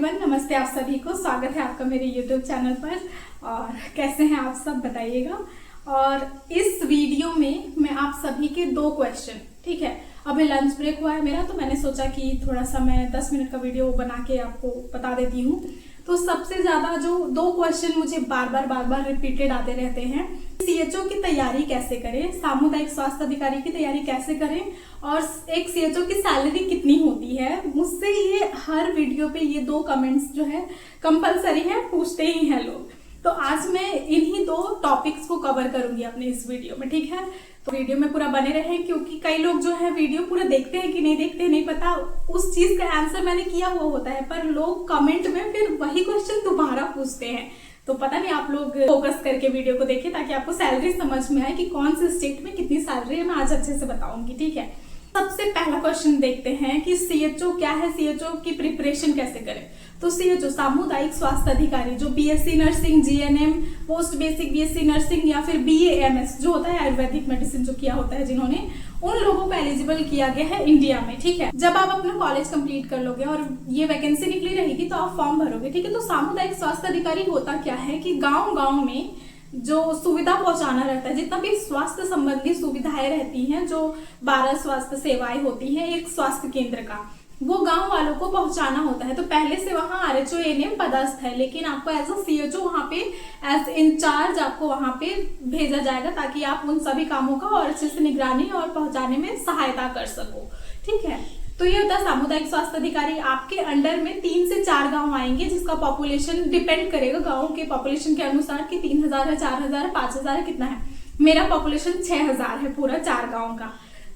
Everyone, नमस्ते आप सभी को। स्वागत है आपका मेरे यूट्यूब चैनल पर। और कैसे हैं आप सब बताइएगा। और इस वीडियो में मैं आप सभी के 2 क्वेश्चन, ठीक है, अभी लंच ब्रेक हुआ है मेरा, तो मैंने सोचा कि थोड़ा सा मैं 10 मिनट का वीडियो बना के आपको बता देती हूँ। तो सबसे ज्यादा जो 2 क्वेश्चन मुझे बार बार रिपीटेड आते रहते हैं, सीएचओ की तैयारी कैसे करें, सामुदायिक स्वास्थ्य अधिकारी की तैयारी कैसे करें, और एक सीएचओ की सैलरी कितनी होती है। मुझसे ये हर वीडियो पे ये 2 कमेंट्स जो है कंपलसरी है, पूछते ही हैं लोग। तो आज मैं इन्हीं 2 टॉपिक्स को कवर करूंगी अपने इस वीडियो में, ठीक है। तो वीडियो में पूरा बने रहे, क्योंकि कई लोग जो है वीडियो पूरा देखते हैं कि नहीं देखते नहीं पता, उस चीज का आंसर मैंने किया हुआ होता है, पर लोग कमेंट में फिर वही क्वेश्चन दोबारा पूछते हैं। तो पता नहीं, आप लोग फोकस करके वीडियो को देखें ताकि आपको सैलरी समझ में आए कि कौन से स्टेट में कितनी सैलरी है। मैं आज अच्छे से बताऊंगी, ठीक है। सबसे पहला क्वेश्चन देखते हैं कि सीएचओ क्या है, सीएचओ की प्रिपरेशन कैसे करें। तो सीएचओ सामुदायिक स्वास्थ्य अधिकारी जो BSc nursing, GNM, post basic BSc nursing या फिर बीएएमएस जो होता है आयुर्वेदिक मेडिसिन जो किया होता है जिन्होंने, उन लोगों को एलिजिबल किया गया है इंडिया में, ठीक है। जब आप अपना कॉलेज कंप्लीट कर लोगे और ये वैकेंसी निकली रहेगी तो आप फॉर्म भरोगे, ठीक है। तो सामुदायिक स्वास्थ्य अधिकारी होता क्या है कि गाँव में जो सुविधा पहुंचाना रहता है, जितना भी स्वास्थ्य संबंधी सुविधाएं रहती हैं, जो 12 स्वास्थ्य सेवाएं होती हैं एक स्वास्थ्य केंद्र का, वो गांव वालों को पहुंचाना होता है। तो पहले से वहां आरएचओ एएनएम पदस्थ है, लेकिन आपको एज अ सीएचओ वहां पे एज इंचार्ज आपको वहां पे भेजा जाएगा ताकि आप उन सभी कामों का और अच्छे से निगरानी और पहुंचाने में सहायता कर सको, ठीक है। तो ये होता है सामुदायिक स्वास्थ्य अधिकारी। आपके अंडर में 3 से 4 गांव आएंगे, जिसका पॉपुलेशन डिपेंड करेगा गांव के पॉपुलेशन के अनुसार कि 3000 है, 4000 है, 5000 है, कितना है। मेरा पॉपुलेशन 6000 है पूरा 4 गांव का।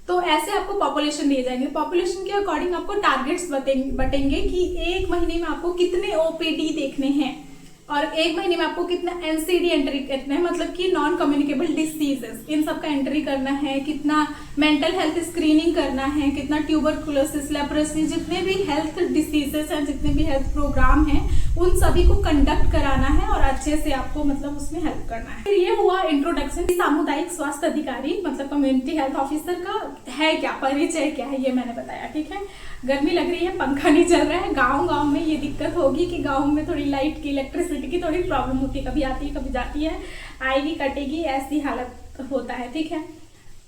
तो ऐसे आपको पॉपुलेशन दिए जाएंगे। पॉपुलेशन के अकॉर्डिंग आपको टारगेट्स बटेंगे कि 1 महीने में आपको कितने ओपीडी देखने हैं और 1 महीने में आपको कितना एनसीडी एंट्री करना है, मतलब कि नॉन कम्युनिकेबल डिसीजेस, इन सब का एंट्री करना है, कितना मेंटल हेल्थ स्क्रीनिंग करना है, कितना ट्यूबरकुलोसिस, लेप्रोसी, जितने भी हेल्थ डिसीजेस हैं, जितने भी हेल्थ प्रोग्राम हैं, उन सभी को कंडक्ट कराना है और अच्छे से आपको मतलब उसमें हेल्प करना है। फिर ये हुआ इंट्रोडक्शन। सामुदायिक स्वास्थ्य अधिकारी मतलब कम्युनिटी हेल्थ ऑफिसर का है क्या, परिचय क्या है, ये मैंने बताया, ठीक है। गर्मी लग रही है, पंखा नहीं चल रहा है। गाँव में ये दिक्कत होगी कि गाँव में थोड़ी लाइट की, इलेक्ट्रिसिटी की थोड़ी प्रॉब्लम होती है, कभी आती है कभी जाती है, आएगी कटेगी, ऐसी हालत होता है, ठीक है।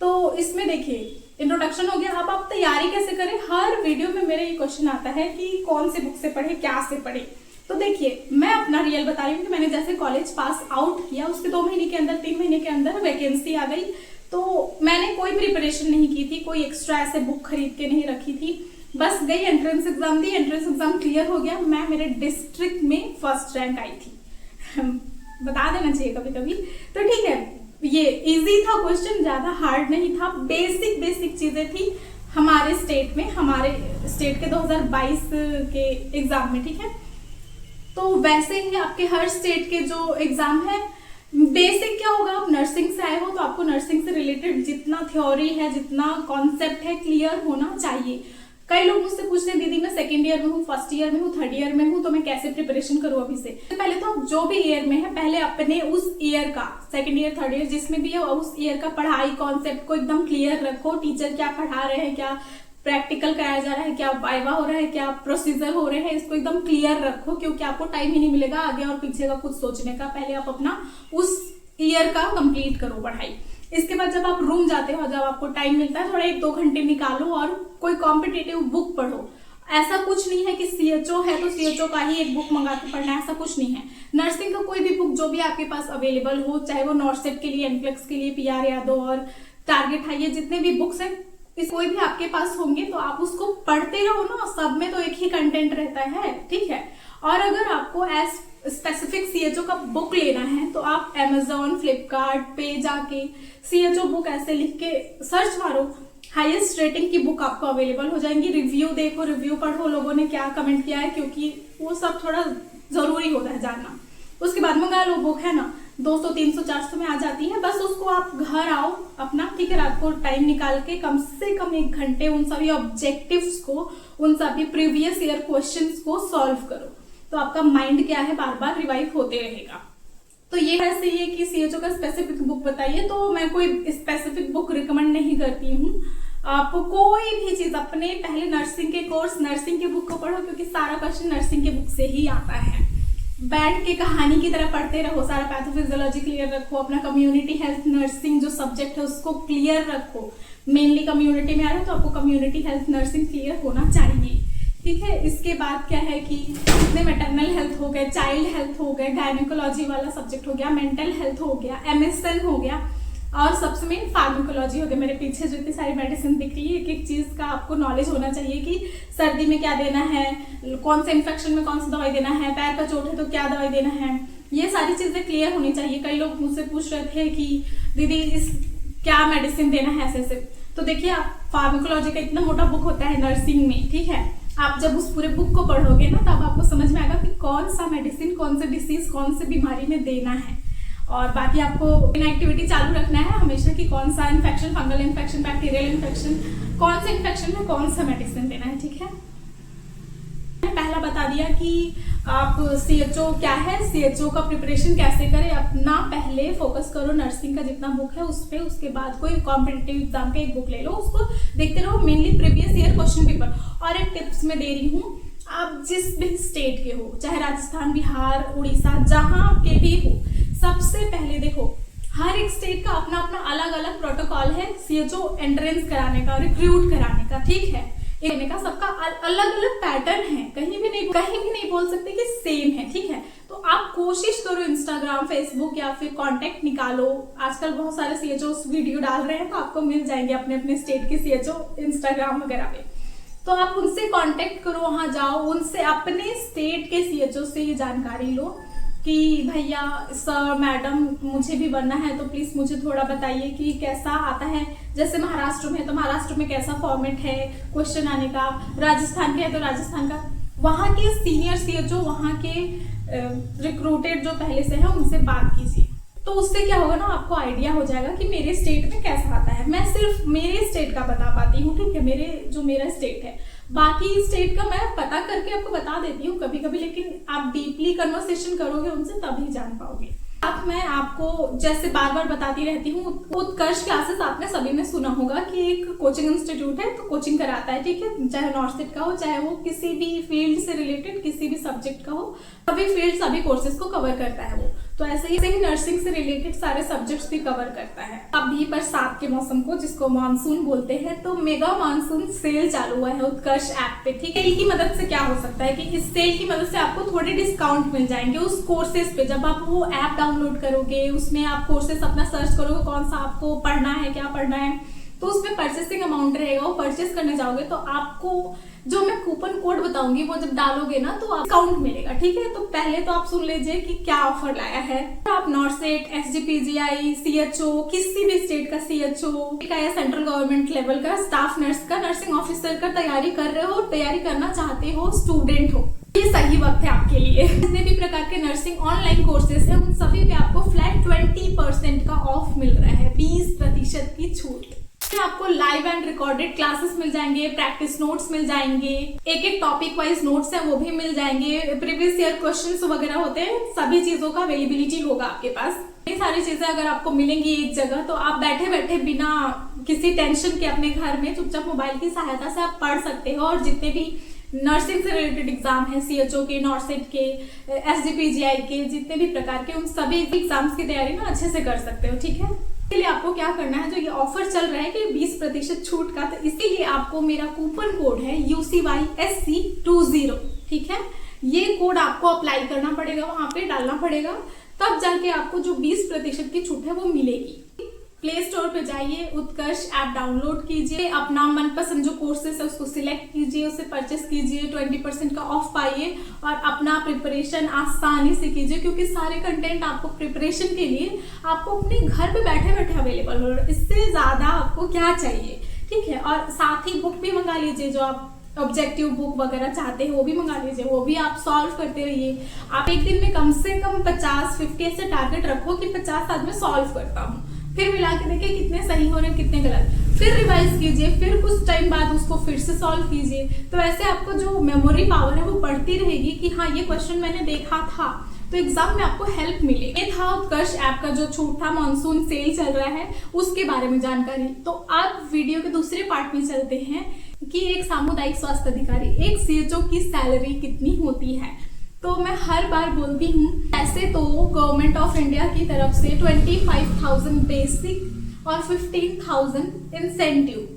तो इसमें देखिए इंट्रोडक्शन हो गया। अब आप तैयारी कैसे करें। हर वीडियो में मेरा ये क्वेश्चन आता है कि कौन से बुक से पढ़े, क्या से पढ़े। तो देखिए मैं अपना रियल बता रही हूँ कि मैंने जैसे कॉलेज पास आउट किया, उसके 2 महीने के अंदर, 3 महीने के अंदर वैकेंसी आ गई। तो मैंने कोई प्रिपरेशन नहीं की थी, कोई एक्स्ट्रा ऐसे बुक खरीद के नहीं रखी थी, बस गई, एंट्रेंस एग्जाम दी, एंट्रेंस एग्जाम क्लियर हो गया, मैं मेरे डिस्ट्रिक्ट में फर्स्ट रैंक आई थी। बता देना चाहिए कभी कभी। तो ठीक है, ये इजी था क्वेश्चन, ज्यादा हार्ड नहीं था, बेसिक चीजें थी हमारे स्टेट में, हमारे स्टेट के 2022 के एग्जाम में, ठीक है। तो वैसे ही आपके हर स्टेट के जो एग्जाम है, बेसिक क्या होगा, आप नर्सिंग से आए हो तो आपको नर्सिंग से रिलेटेड जितना थ्योरी है, जितना कॉन्सेप्ट है, क्लियर होना चाहिए। कई लोग मुझसे पूछते हैं दीदी मैं 2nd ईयर में हूँ, 1st ईयर में हूँ, 3rd ईयर में हूँ, तो मैं कैसे प्रिपरेशन करूँ अभी से। तो पहले तो आप जो भी ईयर में है, पहले अपने उस ईयर का, 2nd ईयर 3rd ईयर जिसमें भी है, उस ईयर का पढ़ाई कॉन्सेप्ट को एकदम क्लियर रखो। टीचर क्या पढ़ा रहे हैं, क्या प्रैक्टिकल कराया जा रहा है, क्या वाइवा हो रहा है, क्या प्रोसीजर हो रहे हैं, इसको एकदम क्लियर रखो, क्योंकि आपको टाइम ही नहीं मिलेगा आगे और पीछे का कुछ सोचने का। पहले आप अपना उस ईयर का कंप्लीट करो पढ़ाई। इसके बाद जब आप रूम जाते हो, जब आपको टाइम मिलता है, थोड़ा 1-2 घंटे निकालो और कोई कॉम्पिटिटिव बुक पढ़ो। ऐसा कुछ नहीं है कि सीएचओ है तो सीएचओ का ही एक बुक मंगा के पढ़ना है, ऐसा कुछ नहीं है। नर्सिंग का कोई भी बुक जो भी आपके पास अवेलेबल हो, चाहे वो नॉर्सेट के लिए, एनक्लेक्स के लिए, पीआर यादव और टारगेट हाई, ये जितने भी बुक्स हैं, इस कोई भी आपके पास होंगे तो आप उसको पढ़ते रहो ना, सब में तो एक ही कंटेंट रहता है, ठीक है। और अगर आपको एज स्पेसिफिक सीएचओ का बुक लेना है तो आप Amazon, फ्लिपकार्ट पे जाके सीएचओ बुक ऐसे लिख के सर्च मारो, हाईएस्ट रेटिंग की बुक आपको अवेलेबल हो जाएंगी। रिव्यू देखो, रिव्यू पढ़ो, लोगों ने क्या कमेंट किया है, क्योंकि वो सब थोड़ा जरूरी होता है जानना। उसके बाद मंगा लो बुक, है ना, 200, 300, 400 में आ जाती है। बस उसको आप घर आओ अपना, ठीक है, रात को टाइम निकाल के कम से कम 1 घंटे उन सभी ऑब्जेक्टिव्स को, उन सभी प्रीवियस ईयर क्वेश्चंस को सॉल्व करो। तो आपका माइंड क्या है, बार बार रिवाइव होते रहेगा। तो ये ऐसे ही है कि सीएचओ का स्पेसिफिक बुक बताइए, तो मैं कोई स्पेसिफिक बुक रिकमेंड नहीं करती हूँ। आप कोई भी चीज अपने पहले नर्सिंग के कोर्स, नर्सिंग के बुक को पढ़ो, क्योंकि सारा क्वेश्चन नर्सिंग के बुक से ही आता है। बैठ के कहानी की तरह पढ़ते रहो, सारा पैथोफिजियोलॉजी क्लियर रखो, अपना कम्युनिटी हेल्थ नर्सिंग जो सब्जेक्ट है उसको क्लियर रखो। मेनली कम्युनिटी में आ रहा है तो आपको कम्युनिटी हेल्थ नर्सिंग क्लियर होना चाहिए, ठीक है। इसके बाद क्या है कि जितने मैटरनल हेल्थ हो गए, चाइल्ड हेल्थ हो गए, गायनेकोलॉजी वाला सब्जेक्ट हो गया, मेंटल हेल्थ हो गया, MSN हो गया, और सबसे मेन फार्माकोलॉजी हो गया। मेरे पीछे जो इतनी सारी मेडिसिन दिख रही है, एक एक चीज का आपको नॉलेज होना चाहिए कि सर्दी में क्या देना है, कौन से इन्फेक्शन में कौन सी दवाई देना है, पैर का चोट है तो क्या दवाई देना है, ये सारी चीजें क्लियर होनी चाहिए। कई लोग मुझसे पूछ रहे थे कि दीदी इस क्या मेडिसिन देना है ऐसे से। तो देखिए, आप फार्माकोलॉजी का इतना मोटा बुक होता है नर्सिंग में, ठीक है। आप जब उस पूरे बुक को पढ़ोगे ना, तब आपको समझ में आएगा कि कौन सा मेडिसिन कौन से डिसीज कौन से बीमारी में देना है। और बाकी आपको एक्टिविटी चालू रखना है हमेशा कि कौन सा infection, fungal infection, bacterial infection, कौन से इन्फेक्शन में कौन सा मेडिसिन देना है, ठीक है। पहला बता दिया कि आप CHO क्या है, CHO का प्रिपरेशन कैसे करें। अपना पहले फोकस करो नर्सिंग का जितना बुक है उस पे, उसके बाद कोई कॉम्पिटिटिव एग्जाम का एक बुक ले लो, उसको देखते रहो, mainly previous year question paper. और एक टिप्स मैं दे रही हूँ, आप जिस भी स्टेट के हो, चाहे राजस्थान, बिहार, उड़ीसा, जहाँ के भी हो, सबसे पहले देखो हर एक स्टेट का अपना अपना अलग अलग प्रोटोकॉल है CHO एंट्रेंस कराने का, रिक्रूट कराने का, ठीक है। लेने का सबका अलग अलग पैटर्न है, कहीं भी नहीं बोल सकते कि सेम है, ठीक है। तो आप कोशिश करो, इंस्टाग्राम, फेसबुक या फिर कांटेक्ट निकालो। आजकल बहुत सारे CHOs वीडियो डाल रहे हैं, तो आपको मिल जाएंगे अपने अपने स्टेट के CHO इंस्टाग्राम वगैरह पे। तो आप उनसे कांटेक्ट करो, वहां जाओ, उनसे अपने स्टेट के CHO से ये जानकारी लो कि भैया, सर, मैडम, मुझे भी बनना है तो प्लीज मुझे थोड़ा बताइए कि कैसा आता है। जैसे महाराष्ट्र में है तो महाराष्ट्र में कैसा फॉर्मेट है क्वेश्चन आने का, राजस्थान के है तो राजस्थान का। वहाँ के सीनियर CHO, वहाँ के रिक्रूटेड जो पहले से है, उनसे बात कीजिए। तो उससे क्या होगा ना, आपको आइडिया हो जाएगा कि मेरे स्टेट में कैसा आता है। मैं सिर्फ मेरे स्टेट का बता पाती हूँ, ठीक है, मेरा स्टेट है। बाकी स्टेट का मैं पता करके आपको बता देती हूँ कभी कभी, लेकिन आप डीपली कन्वर्सेशन करोगे उनसे तभी जान पाओगे। अब मैं आपको जैसे बार बार बताती रहती हूँ, उत्कर्ष क्लासेस आपने सभी ने सुना होगा कि एक कोचिंग इंस्टीट्यूट है, तो कोचिंग कराता है, ठीक है। चाहे नॉर्थ का हो, चाहे वो किसी भी फील्ड से रिलेटेड किसी भी सब्जेक्ट का हो, सभी फील्ड सभी कोर्सेज को कवर करता है वो। तो ऐसे ही नर्सिंग से रिलेटेड सारे सब्जेक्ट्स भी कवर करता है। अभी बरसात के मौसम को, जिसको मानसून बोलते हैं, तो मेगा मानसून सेल चालू हुआ है उत्कर्ष ऐप पे, ठीक है। सेल की मदद से क्या हो सकता है कि इस सेल की मदद से आपको थोड़े डिस्काउंट मिल जाएंगे उस कोर्सेज पे। जब आप वो ऐप डाउनलोड करोगे, उसमें आप कोर्सेज अपना सर्च करोगे, कौन सा आपको पढ़ना है, क्या पढ़ना है, तो उसमें परचेसिंग अमाउंट रहेगा। वो परचेस करने जाओगे तो आपको जो मैं कूपन कोड बताऊंगी वो जब डालोगे ना तो डिस्काउंट मिलेगा, ठीक है। तो पहले तो आप सुन लीजिए कि क्या ऑफर लाया है। आप नॉर्सेट, SGPGI, CHO, किसी भी स्टेट का CHO या सेंट्रल गवर्नमेंट लेवल का स्टाफ नर्स का, नर्सिंग ऑफिसर का तैयारी कर रहे हो, तैयारी करना चाहते हो, स्टूडेंट हो, ये सही वक्त है आपके लिए। जितने भी प्रकार के नर्सिंग ऑनलाइन कोर्सेज है, उन सभी पे आपको फ्लैट 20% का ऑफ मिल रहा है, 20% की छूट। आपको लाइव एंड रिकॉर्डेड क्लासेस मिल जाएंगे, प्रैक्टिस नोट्स मिल जाएंगे, एक एक टॉपिक वाइज नोट्स हैं वो भी मिल जाएंगे, प्रीवियस ईयर क्वेश्चंस वगैरह होते हैं, सभी चीजों का अवेलेबिलिटी होगा आपके पास। ये सारी चीजें अगर आपको मिलेंगी एक जगह, तो आप बैठे बैठे बिना किसी टेंशन के अपने घर में चुपचाप मोबाइल की सहायता से आप पढ़ सकते हो। और जितने भी नर्सिंग से रिलेटेड एग्जाम है, CHO के, नॉर्सेट के, SGPGI के, जितने भी प्रकार के, उन सभी एग्जाम्स की तैयारी ना अच्छे से कर सकते हो, ठीक है। इसके लिए आपको क्या करना है, जो ये ऑफर चल रहा है कि 20% छूट का, तो इसीलिए आपको मेरा कूपन कोड है UCYSC20, ठीक है। ये कोड आपको अप्लाई करना पड़ेगा, वहां पे डालना पड़ेगा, तब जाके आपको जो 20% की छूट है वो मिलेगी। प्ले स्टोर पे जाइए, उत्कर्ष ऐप डाउनलोड कीजिए, अपना मनपसंद जो कोर्सेस है उसको सिलेक्ट कीजिए, उसे परचेस कीजिए, 20% का ऑफ पाइए और अपना प्रिपरेशन आसानी से कीजिए, क्योंकि सारे कंटेंट आपको प्रिपरेशन के लिए आपको अपने घर पे बैठे बैठे अवेलेबल हो रहा है। इससे ज्यादा आपको क्या चाहिए, ठीक है। और साथ ही बुक भी मंगा लीजिए, जो आप ऑब्जेक्टिव बुक वगैरह चाहते हो वो भी मंगा लीजिए, वो भी आप सॉल्व करते रहिए। आप एक दिन में कम से कम 50 ऐसे टारगेट रखो कि 50 आज मैं सॉल्व करता हूँ, फिर मिला के देखिए कितने सही हो रहे हैं कितने गलत, फिर रिवाइज कीजिए, फिर कुछ टाइम बाद उसको फिर से सॉल्व कीजिए। तो ऐसे आपको जो मेमोरी पावर है वो बढ़ती रहेगी कि हाँ ये क्वेश्चन मैंने देखा था, तो एग्जाम में आपको हेल्प मिलेगी। ये था उत्कर्ष ऐप का जो छूट था, मानसून सेल चल रहा है उसके बारे में जानकारी। तो अब वीडियो के दूसरे पार्ट में चलते हैं कि एक सामुदायिक स्वास्थ्य अधिकारी, एक सीएचओ की सैलरी कितनी होती है। तो मैं हर बार बोलती हूँ, ऐसे तो गवर्नमेंट ऑफ इंडिया की तरफ से 25,000 बेसिक और 15,000 इंसेंटिव,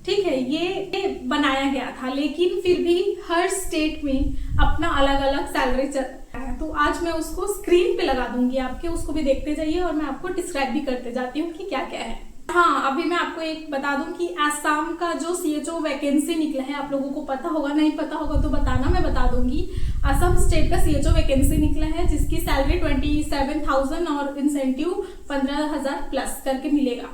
ठीक है, ये बनाया गया था, लेकिन फिर भी हर स्टेट में अपना अलग अलग सैलरी चलता है। तो आज मैं उसको स्क्रीन पे लगा दूंगी आपके, उसको भी देखते जाइए और मैं आपको डिस्क्राइब भी करते जाती हूँ कि क्या क्या है। हाँ, अभी मैं आपको एक बता दूं कि आसाम का जो सीएचओ वैकेंसी निकला है, आप लोगों को पता होगा, नहीं पता होगा तो बताना, मैं बता दूंगी। असम स्टेट का सीएचओ वैकेंसी निकला है जिसकी सैलरी 27,000 और इंसेंटिव 15,000 प्लस करके मिलेगा।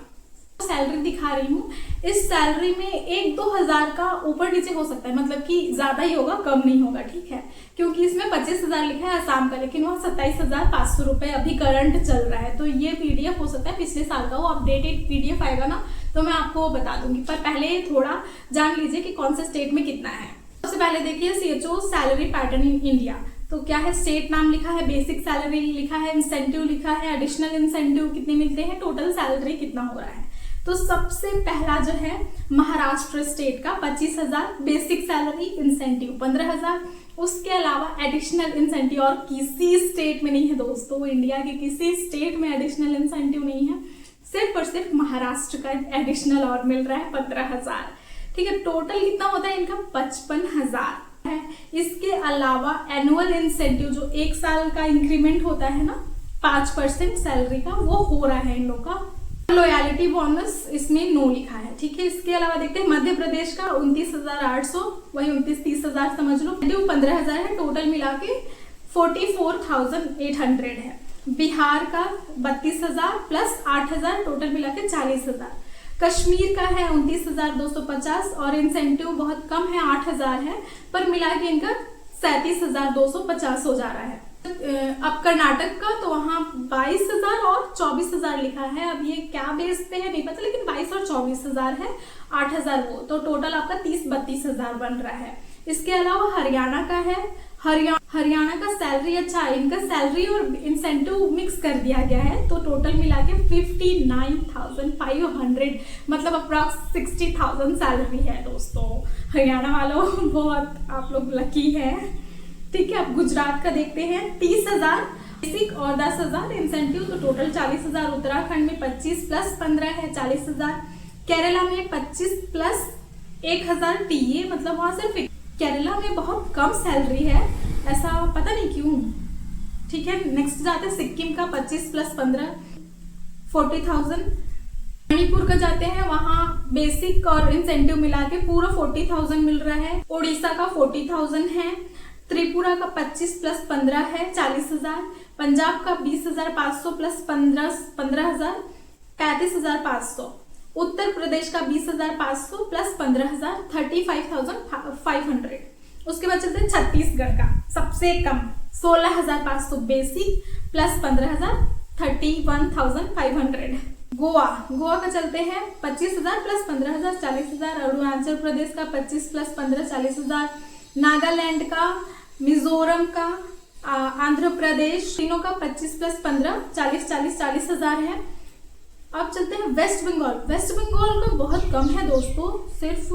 सैलरी दिखा रही हूँ, इस सैलरी में 1-2 हजार का ऊपर नीचे हो सकता है, मतलब कि ज्यादा ही होगा, कम नहीं होगा, ठीक है, क्योंकि इसमें 25,000 लिखा है आसाम का, लेकिन वहाँ 27,500 रुपए अभी करंट चल रहा है। तो ये पीडीएफ हो सकता है पिछले साल का, वो अपडेटेड पीडीएफ आएगा ना तो मैं आपको बता दूंगी, पर पहले थोड़ा जान लीजिए कि कौन से स्टेट में कितना है। सबसे पहले देखिए CHO salary pattern in India, तो क्या है, स्टेट नाम लिखा है, बेसिक सैलरी लिखा है, इंसेंटिव लिखा है, एडिशनल इंसेंटिव कितने मिलते हैं, टोटल सैलरी कितना हो रहा है। तो सबसे पहला जो है महाराष्ट्र स्टेट का 25,000 बेसिक सैलरी, इंसेंटिव 15,000, उसके अलावा एडिशनल इंसेंटिव, और किसी स्टेट में नहीं है दोस्तों, इंडिया के किसी स्टेट में एडिशनल इंसेंटिव नहीं है, सिर्फ और सिर्फ महाराष्ट्र का एडिशनल और मिल रहा है 15,000, ठीक है। टोटल कितना होता है इनका 55,000 है। इसके अलावा एनुअल इंसेंटिव जो 1 साल का इंक्रीमेंट होता है ना 5% सैलरी का, वो हो रहा है इन लोग का। लॉयलिटी बोनस इसमें नो लिखा है, ठीक है। इसके अलावा देखते हैं मध्य प्रदेश का 29,800, वही 29-30,000 समझ लो, 15,000 है, टोटल मिला के 44,800 है। बिहार का 32,000 प्लस 8,000, टोटल मिला के 40,000। कश्मीर का है 29,250 और इंसेंटिव बहुत कम है 8,000 है, पर मिला के इनका 37,250 हो जा रहा है। अब कर्नाटक का तो वहाँ 22,000 और 24,000 लिखा है, अब ये क्या बेस पे है नहीं पता, लेकिन 22 और 24,000 है, 8,000 वो, तो टोटल आपका 30-32,000 बन रहा है। इसके अलावा हरियाणा का है, हरियाणा का सैलरी अच्छा है, इनका सैलरी और इंसेंटिव मिक्स कर दिया गया है, तो टोटल मिला के 59,500, मतलब अप्रॉक्स 60,000 सैलरी है दोस्तों। हरियाणा वालों बहुत आप लोग लकी है, ठीक है। अब गुजरात का देखते हैं 30,000 बेसिक और 10,000 इंसेंटिव, तो टोटल 40,000। उत्तराखंड में 25 प्लस 15 है 40,000। केरला में 25 प्लस 1,000 टीए, मतलब वहां सिर्फ केरला में बहुत कम सैलरी है, ऐसा पता नहीं क्यों, ठीक है। नेक्स्ट जाते हैं सिक्किम का 25 प्लस 15 40,000। मणिपुर का जाते हैं, वहां बेसिक और इंसेंटिव मिला के पूरा 40,000 मिल रहा है। उड़ीसा का 40,000 है। त्रिपुरा का 25 प्लस 15 है 40,000। पंजाब का 20,500 प्लस 15,000 35,500। उत्तर प्रदेश का 20,500 प्लस 15,000 35,500। उसके बाद चलते हैं छत्तीसगढ़ का, सबसे कम 16,500 बेसिक प्लस 15,000 31,500। गोवा का चलते हैं 25,000 प्लस 15,000 40,000। अरुणाचल प्रदेश का 25 प्लस 15 40,000। नागालैंड का, मिजोरम का, आंध्र प्रदेश, तीनों का 25 प्लस 15 40,000 है। अब चलते हैं वेस्ट बंगाल। वेस्ट बंगाल का बहुत कम है दोस्तों, सिर्फ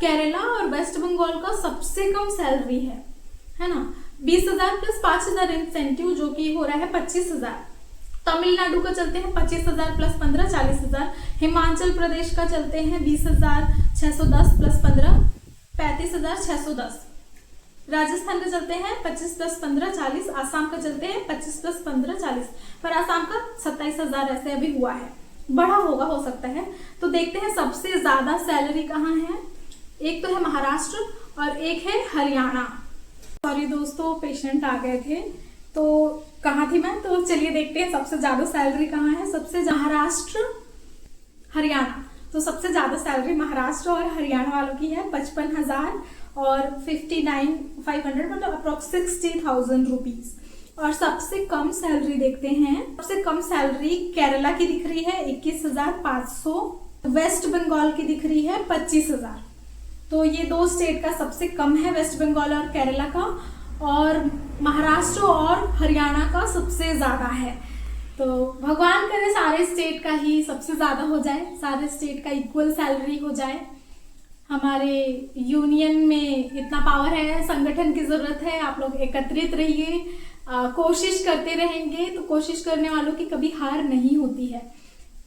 केरला और वेस्ट बंगाल का सबसे कम सैलरी है ना। 20,000 प्लस 5,000 इंसेंटिव, जो कि हो रहा है 25,000। तमिलनाडु का चलते हैं 25,000 प्लस 15 40,000। हिमाचल प्रदेश का चलते हैं 20,610 प्लस 15 35,610। राजस्थान का चलते हैं 25 प्लस 15 40। आसाम का चलते हैं 25 प्लस 15 40, पर आसाम का 27,000 ऐसे अभी हुआ है, बड़ा होगा हो सकता है। तो देखते हैं सबसे ज्यादा सैलरी कहाँ है। एक तो है महाराष्ट्र और एक है हरियाणा। सॉरी दोस्तों, पेशेंट आ गए थे, तो कहाँ थी मैं, तो चलिए देखते हैं सबसे ज्यादा सैलरी कहाँ है। सबसे महाराष्ट्र हरियाणा, तो सबसे ज्यादा सैलरी महाराष्ट्र और हरियाणा वालों की है 55,000 और 59,500, मतलब अप्रोक्स 60,000 रुपीज। और सबसे कम सैलरी देखते हैं। सबसे कम सैलरी केरला की दिख रही है 21,500, वेस्ट बंगाल की दिख रही है 25,000। तो ये दो स्टेट का सबसे कम है, वेस्ट बंगाल और केरला का, और महाराष्ट्र और हरियाणा का सबसे ज्यादा है। तो भगवान करे सारे स्टेट का ही सबसे ज्यादा हो जाए, सारे स्टेट का इक्वल सैलरी हो जाए। हमारे यूनियन में इतना पावर है, संगठन की जरूरत है, आप लोग एकत्रित रहिए, कोशिश करते रहेंगे तो कोशिश करने वालों की कभी हार नहीं होती है।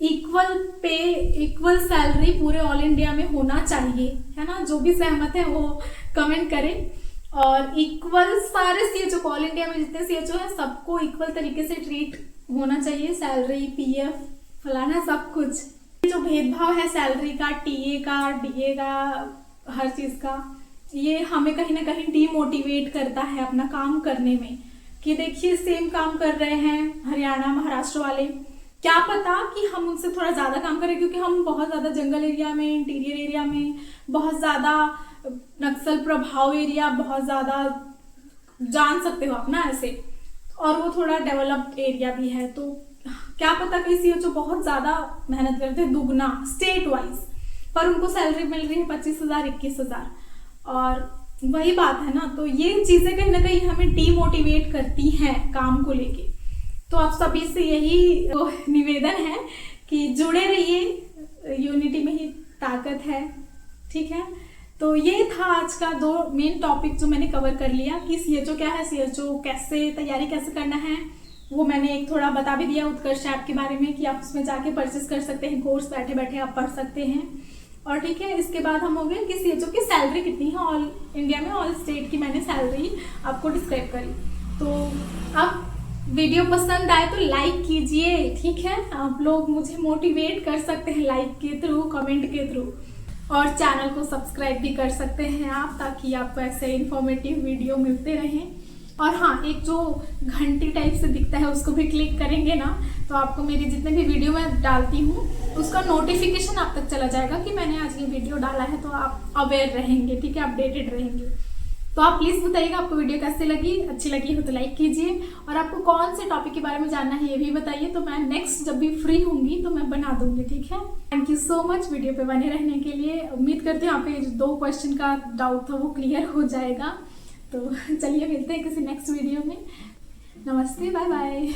इक्वल पे, इक्वल सैलरी पूरे ऑल इंडिया में होना चाहिए, है ना। जो भी सहमत है वो कमेंट करें। और इक्वल सारे सीएचओ को, ऑल इंडिया में जितने सीएचओ है सबको इक्वल तरीके से ट्रीट होना चाहिए, सैलरी, पीएफ, फलाना सब कुछ। जो भेदभाव है सैलरी का, टीए का, डीए का, हर चीज का, ये हमें कहीं ना कहीं डीमोटिवेट करता है अपना काम करने में। कि देखिए सेम काम कर रहे हैं हरियाणा महाराष्ट्र वाले, क्या पता कि हम उनसे थोड़ा ज्यादा काम करें, क्योंकि हम बहुत ज्यादा जंगल एरिया में, इंटीरियर एरिया में, बहुत ज्यादा नक्सल प्रभाव एरिया, बहुत ज्यादा जान सकते हो आप ना ऐसे, और वो थोड़ा डेवलप्ड एरिया भी है। तो क्या पता कई सीएचओ बहुत ज्यादा मेहनत करते हैं, दुगना स्टेट वाइज, पर उनको सैलरी मिल रही है 25,000, 21,000। और वही बात है ना, तो ये चीजें कहीं ना कहीं हमें डीमोटिवेट करती हैं काम को लेके। तो आप सभी से यही निवेदन है कि जुड़े रहिए, यूनिटी में ही ताकत है, ठीक है। तो ये था आज का 2 मेन टॉपिक जो मैंने कवर कर लिया कि सीएचओ क्या है, सीएचओ कैसे तैयारी कैसे करना है, वो मैंने एक थोड़ा बता भी दिया उत्कर्ष ऐप के बारे में कि आप उसमें जाके परचेस कर सकते हैं, कोर्स बैठे बैठे आप पढ़ सकते हैं। और ठीक है, इसके बाद हम हो गए कि सीएचओ की सैलरी कितनी है ऑल इंडिया में, ऑल स्टेट की मैंने सैलरी आपको डिस्क्राइब करी। तो अब वीडियो पसंद आए तो लाइक कीजिए, ठीक है। आप लोग मुझे मोटिवेट कर सकते हैं लाइक के थ्रू, कमेंट के थ्रू, और चैनल को सब्सक्राइब भी कर सकते हैं आप, ताकि आपको ऐसे इंफॉर्मेटिव वीडियो मिलते रहें। और हाँ, एक जो घंटी टाइप से दिखता है उसको भी क्लिक करेंगे ना, तो आपको मेरी जितने भी वीडियो मैं डालती हूँ उसका नोटिफिकेशन आप तक चला जाएगा कि मैंने आज ये वीडियो डाला है, तो आप अवेयर रहेंगे, ठीक है, अपडेटेड रहेंगे। तो आप प्लीज बताइएगा आपको वीडियो कैसे लगी, अच्छी लगी हो तो लाइक कीजिए, और आपको कौन से टॉपिक के बारे में जानना है ये भी बताइए, तो मैं नेक्स्ट जब भी फ्री होंगी तो मैं बना दूंगी, ठीक है। Thank you so much video पे बने रहने के लिए। उम्मीद करती हूँ आपके जो 2 क्वेश्चन का डाउट था वो क्लियर हो जाएगा। तो चलिए मिलते हैं किसी नेक्स्ट वीडियो में। नमस्ते, बाय बाय।